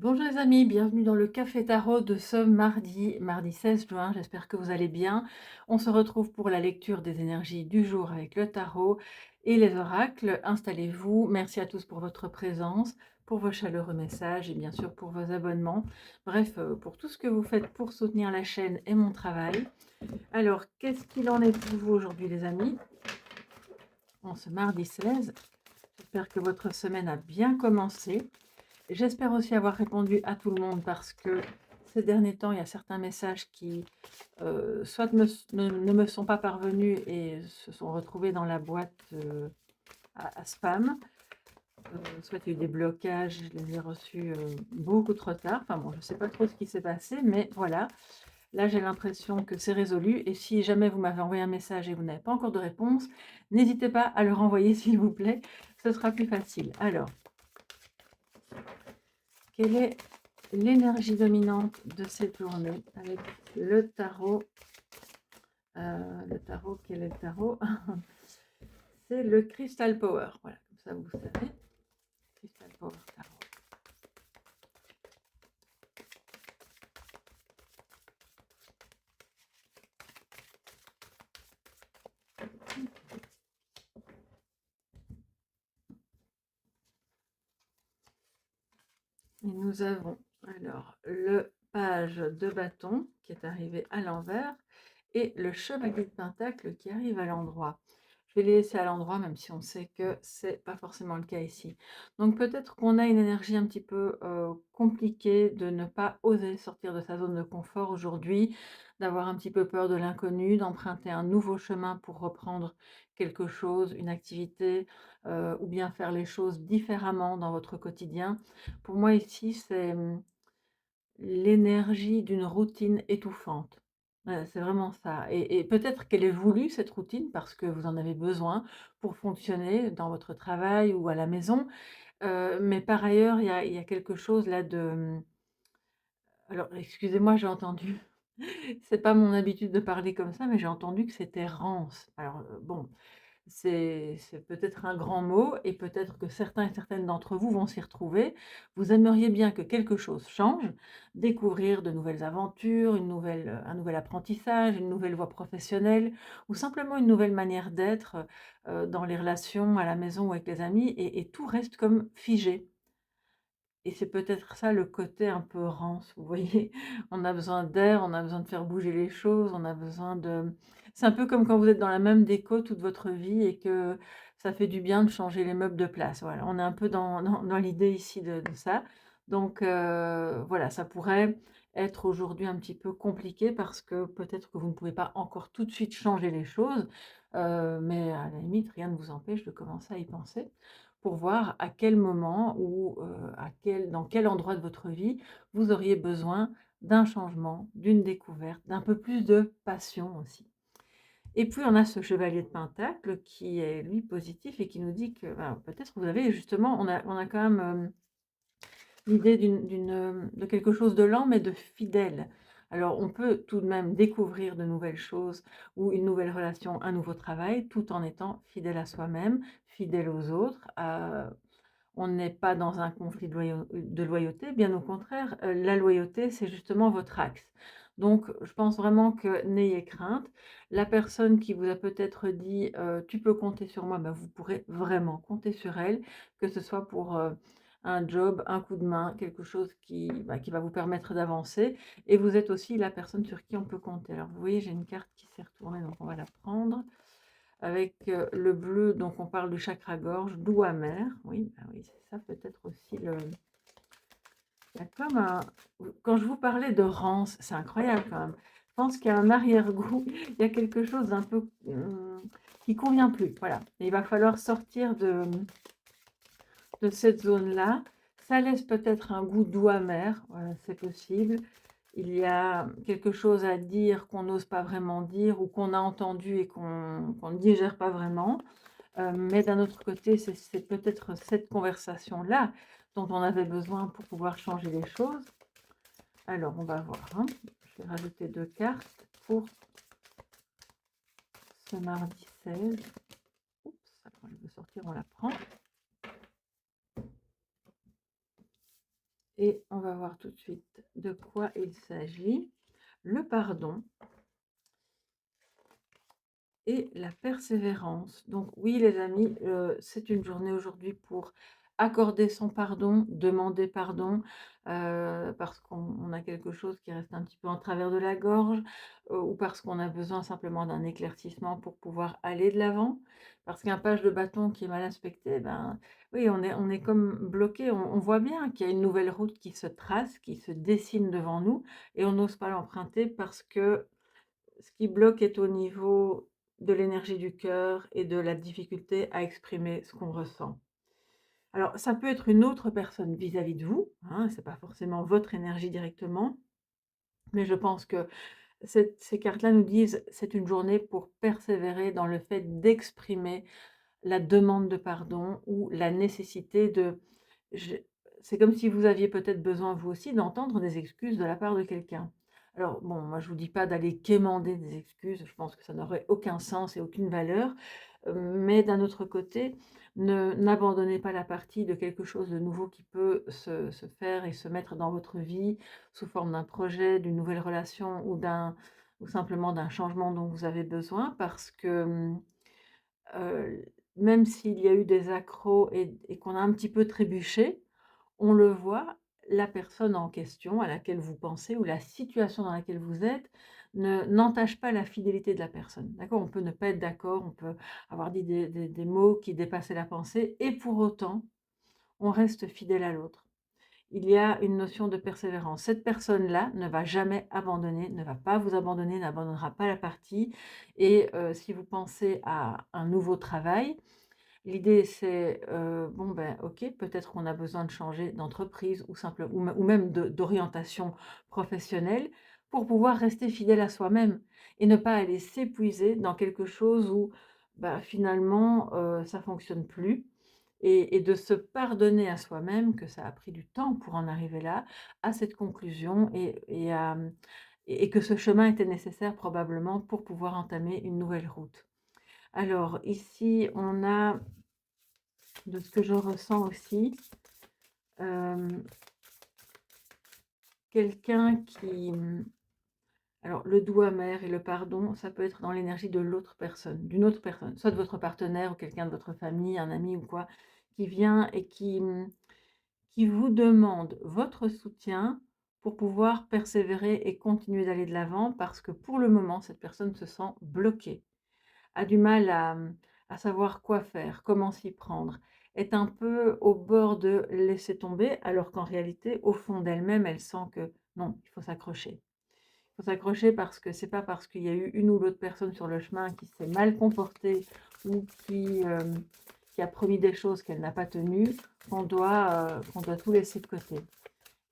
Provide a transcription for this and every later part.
Bonjour les amis, bienvenue dans le Café Tarot de ce mardi 16 juin. J'espère que vous allez bien. On se retrouve pour la lecture des énergies du jour avec le tarot et les oracles. Installez-vous. Merci à tous pour votre présence, pour vos chaleureux messages et bien sûr pour vos abonnements. Bref, pour tout ce que vous faites pour soutenir la chaîne et mon travail. Alors, qu'est-ce qu'il en est pour vous aujourd'hui les amis? En ce mardi 16, j'espère que votre semaine a bien commencé. J'espère aussi avoir répondu à tout le monde parce que ces derniers temps, il y a certains messages qui soit ne me sont pas parvenus et se sont retrouvés dans la boîte à spam, soit il y a eu des blocages, je les ai reçus beaucoup trop tard. Enfin bon, je ne sais pas trop ce qui s'est passé, mais voilà. Là, j'ai l'impression que c'est résolu. Et si jamais vous m'avez envoyé un message et vous n'avez pas encore de réponse, n'hésitez pas à le renvoyer, s'il vous plaît. Ce sera plus facile. Alors, quelle est l'énergie dominante de cette journée avec le tarot? Quel est le tarot? C'est le Crystal Power. Voilà, comme ça vous savez. Crystal Power Tarot. Et nous avons alors le page de bâton qui est arrivé à l'envers et le chevalier de pentacle qui arrive à l'endroit. Je vais les laisser à l'endroit, même si on sait que c'est pas forcément le cas ici. Donc peut-être qu'on a une énergie un petit peu compliquée de ne pas oser sortir de sa zone de confort aujourd'hui, d'avoir un petit peu peur de l'inconnu, d'emprunter un nouveau chemin pour reprendre quelque chose, une activité, ou bien faire les choses différemment dans votre quotidien. Pour moi ici, c'est l'énergie d'une routine étouffante. C'est vraiment ça et peut-être qu'elle est voulue cette routine parce que vous en avez besoin pour fonctionner dans votre travail ou à la maison, mais par ailleurs, il y a quelque chose là de, alors excusez-moi, j'ai entendu c'est pas mon habitude de parler comme ça, mais j'ai entendu que c'était rance. Alors, bon, c'est peut-être un grand mot et peut-être que certains et certaines d'entre vous vont s'y retrouver. Vous aimeriez bien que quelque chose change, découvrir de nouvelles aventures, un nouvel apprentissage, une nouvelle voie professionnelle ou simplement une nouvelle manière d'être, dans les relations à la maison ou avec les amis et tout reste comme figé. Et c'est peut-être ça le côté un peu rance, vous voyez? On a besoin d'air, on a besoin de faire bouger les choses, on a besoin de c'est un peu comme quand vous êtes dans la même déco toute votre vie et que ça fait du bien de changer les meubles de place. Voilà, on est un peu dans l'idée ici de ça. Donc voilà, ça pourrait être aujourd'hui un petit peu compliqué parce que peut-être que vous ne pouvez pas encore tout de suite changer les choses, mais à la limite, rien ne vous empêche de commencer à y penser pour voir à quel moment ou dans quel endroit de votre vie vous auriez besoin d'un changement, d'une découverte, d'un peu plus de passion aussi. Et puis on a ce chevalier de pentacle qui est lui positif et qui nous dit que ben, peut-être vous avez justement, on a quand même l'idée de quelque chose de lent mais de fidèle. Alors on peut tout de même découvrir de nouvelles choses ou une nouvelle relation, un nouveau travail, tout en étant fidèle à soi-même, fidèle aux autres, on n'est pas dans un conflit de loyauté, bien au contraire, la loyauté, c'est justement votre axe. Donc je pense vraiment que n'ayez crainte. La personne qui vous a peut-être dit, «Tu peux compter sur moi», bah, vous pourrez vraiment compter sur elle, que ce soit pour, un job, un coup de main, quelque chose qui va vous permettre d'avancer et vous êtes aussi la personne sur qui on peut compter. Alors vous voyez, j'ai une carte qui s'est retournée, donc on va la prendre. Avec, le bleu, donc on parle du chakra-gorge, doux amer. Oui, bah, oui, c'est ça peut-être aussi le il y a comme un quand je vous parlais de rance, c'est incroyable quand même. Je pense qu'il y a un arrière-goût, il y a quelque chose d'un peu, qui convient plus, voilà. Et il va falloir sortir de cette zone-là. Ça laisse peut-être un goût doux amer, voilà, c'est possible. Il y a quelque chose à dire qu'on n'ose pas vraiment dire ou qu'on a entendu et qu'on ne digère pas vraiment. Mais d'un autre côté, c'est peut-être cette conversation-là dont on avait besoin pour pouvoir changer les choses. Alors, on va voir, hein. Je vais rajouter 2 cartes pour ce mardi 16. Oups, alors elle veut sortir, on la prend et on va voir tout de suite de quoi il s'agit. Le pardon et la persévérance. Donc oui, les amis, c'est une journée aujourd'hui pour accorder son pardon, demander pardon, parce qu'on a quelque chose qui reste un petit peu en travers de la gorge, ou parce qu'on a besoin simplement d'un éclaircissement pour pouvoir aller de l'avant. Parce qu'un page de bâton qui est mal inspecté, ben, oui, on est comme bloqué. On voit bien qu'il y a une nouvelle route qui se trace, qui se dessine devant nous et on n'ose pas l'emprunter parce que ce qui bloque est au niveau de l'énergie du cœur et de la difficulté à exprimer ce qu'on ressent. Alors, ça peut être une autre personne vis-à-vis de vous, hein, c'est pas forcément votre énergie directement, mais je pense que ces cartes-là nous disent: «C'est une journée pour persévérer dans le fait d'exprimer la demande de pardon ou la nécessité de je c'est comme si vous aviez peut-être besoin vous aussi d'entendre des excuses de la part de quelqu'un. Alors bon, moi je vous dis pas d'aller quémander des excuses, je pense que ça n'aurait aucun sens et aucune valeur, mais d'un autre côté, ne n'abandonnez pas la partie de quelque chose de nouveau qui peut se faire et se mettre dans votre vie sous forme d'un projet, d'une nouvelle relation ou simplement d'un changement dont vous avez besoin parce que, même s'il y a eu des accros et qu'on a un petit peu trébuché, on le voit, la personne en question à laquelle vous pensez ou la situation dans laquelle vous êtes n'entache pas la fidélité de la personne, d'accord? On peut ne pas être d'accord, on peut avoir dit des mots qui dépassaient la pensée et pour autant, on reste fidèle à l'autre. Il y a une notion de persévérance. Cette personne-là ne va jamais abandonner, ne va pas vous abandonner, n'abandonnera pas la partie et si vous pensez à un nouveau travail, l'idée c'est, bon ben, OK, peut-être qu'on a besoin de changer d'entreprise ou même d'orientation professionnelle pour pouvoir rester fidèle à soi-même et ne pas aller s'épuiser dans quelque chose où, bah, finalement, ça fonctionne plus et de se pardonner à soi-même que ça a pris du temps pour en arriver là, à cette conclusion et que ce chemin était nécessaire probablement pour pouvoir entamer une nouvelle route. Alors ici, on a de ce que je ressens aussi, hem, quelqu'un qui, alors le doux amer et le pardon, ça peut être dans l'énergie de l'autre personne, d'une autre personne, soit de votre partenaire ou quelqu'un de votre famille, un ami ou quoi, qui vient et qui vous demande votre soutien pour pouvoir persévérer et continuer d'aller de l'avant parce que pour le moment, cette personne se sent bloquée. A du mal à savoir quoi faire, comment s'y prendre, est un peu au bord de laisser tomber, alors qu'en réalité, au fond d'elle-même, elle sent que non, il faut s'accrocher. Il faut s'accrocher parce que c'est pas parce qu'il y a eu une ou l'autre personne sur le chemin qui s'est mal comportée ou qui a promis des choses qu'elle n'a pas tenues, qu'on doit tout laisser de côté.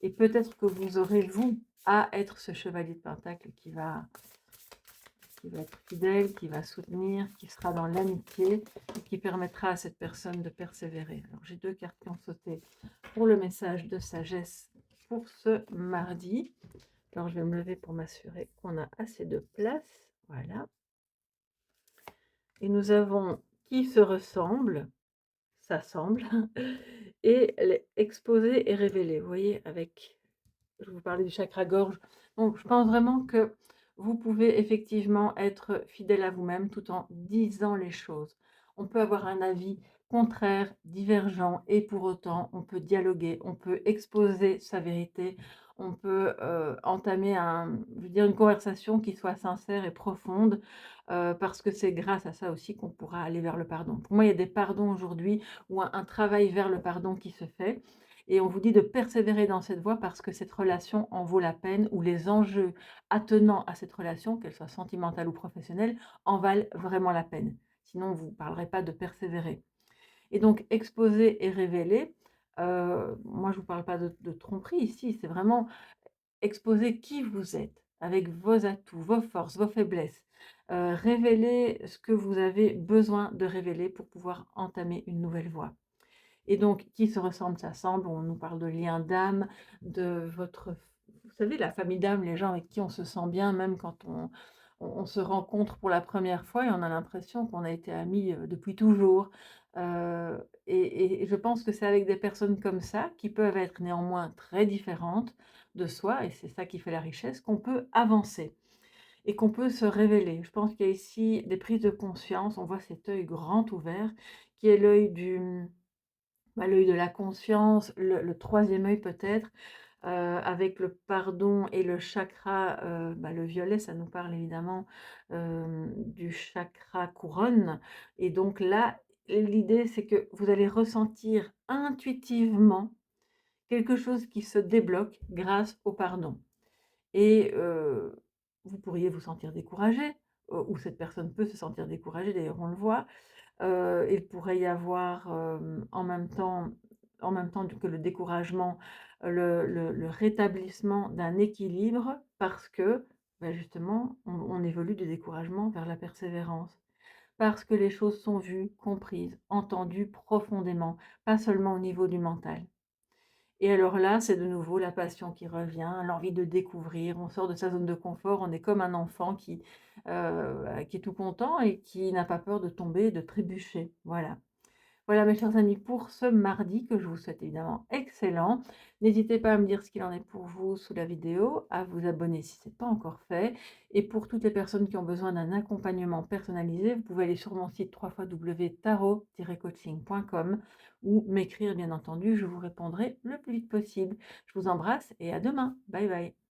Et peut-être que vous aurez, vous, à être ce chevalier de Pentacle qui va être fidèle, qui va soutenir, qui sera dans l'amitié et qui permettra à cette personne de persévérer. Alors j'ai 2 cartes qui ont sauté pour le message de sagesse pour ce mardi. Alors je vais me lever pour m'assurer qu'on a assez de place. Voilà. Et nous avons qui se ressemble, s'assemble, et les exposé et révélé. Vous voyez, avec je vous parlais du chakra gorge. Donc je pense vraiment que vous pouvez effectivement être fidèle à vous-même tout en disant les choses. On peut avoir un avis contraire, divergent et pour autant on peut dialoguer, on peut exposer sa vérité, on peut, entamer je veux dire une conversation qui soit sincère et profonde, parce que c'est grâce à ça aussi qu'on pourra aller vers le pardon. Pour moi, il y a des pardons aujourd'hui ou un travail vers le pardon qui se fait et on vous dit de persévérer dans cette voie parce que cette relation en vaut la peine ou les enjeux attenants à cette relation, qu'elle soit sentimentale ou professionnelle, en valent vraiment la peine. Sinon, vous ne parlerez pas de persévérer. Et donc exposer et révéler, moi je ne vous parle pas de tromperie ici, c'est vraiment exposer qui vous êtes, avec vos atouts, vos forces, vos faiblesses. Révéler ce que vous avez besoin de révéler pour pouvoir entamer une nouvelle voie. Et donc, qui se ressemble s'assemble. On nous parle de lien d'âme, de votre vous savez, la famille d'âme, les gens avec qui on se sent bien, même quand on se rencontre pour la première fois et on a l'impression qu'on a été amis, depuis toujours. Et je pense que c'est avec des personnes comme ça, qui peuvent être néanmoins très différentes de soi et c'est ça qui fait la richesse, qu'on peut avancer et qu'on peut se révéler. Je pense qu'il y a ici des prises de conscience, on voit cet œil grand ouvert qui est l'œil de la conscience, le 3e œil peut-être, avec le pardon et le chakra, le violet, ça nous parle évidemment, du chakra couronne et donc là, l'idée c'est que vous allez ressentir intuitivement quelque chose qui se débloque grâce au pardon et vous pourriez vous sentir découragé, ou cette personne peut se sentir découragée, d'ailleurs on le voit. Il pourrait y avoir, en même temps que le découragement, le rétablissement d'un équilibre parce que, justement, on évolue du découragement vers la persévérance. Parce que les choses sont vues, comprises, entendues profondément, pas seulement au niveau du mental. Et alors là, c'est de nouveau la passion qui revient, l'envie de découvrir. On sort de sa zone de confort, on est comme un enfant qui est tout content et qui n'a pas peur de tomber et de trébucher. Voilà. Voilà mes chers amis pour ce mardi que je vous souhaite évidemment excellent. N'hésitez pas à me dire ce qu'il en est pour vous sous la vidéo, à vous abonner si ce n'est pas encore fait. Et pour toutes les personnes qui ont besoin d'un accompagnement personnalisé, vous pouvez aller sur mon site www.tarot-coaching.com ou m'écrire bien entendu, je vous répondrai le plus vite possible. Je vous embrasse et à demain. Bye bye.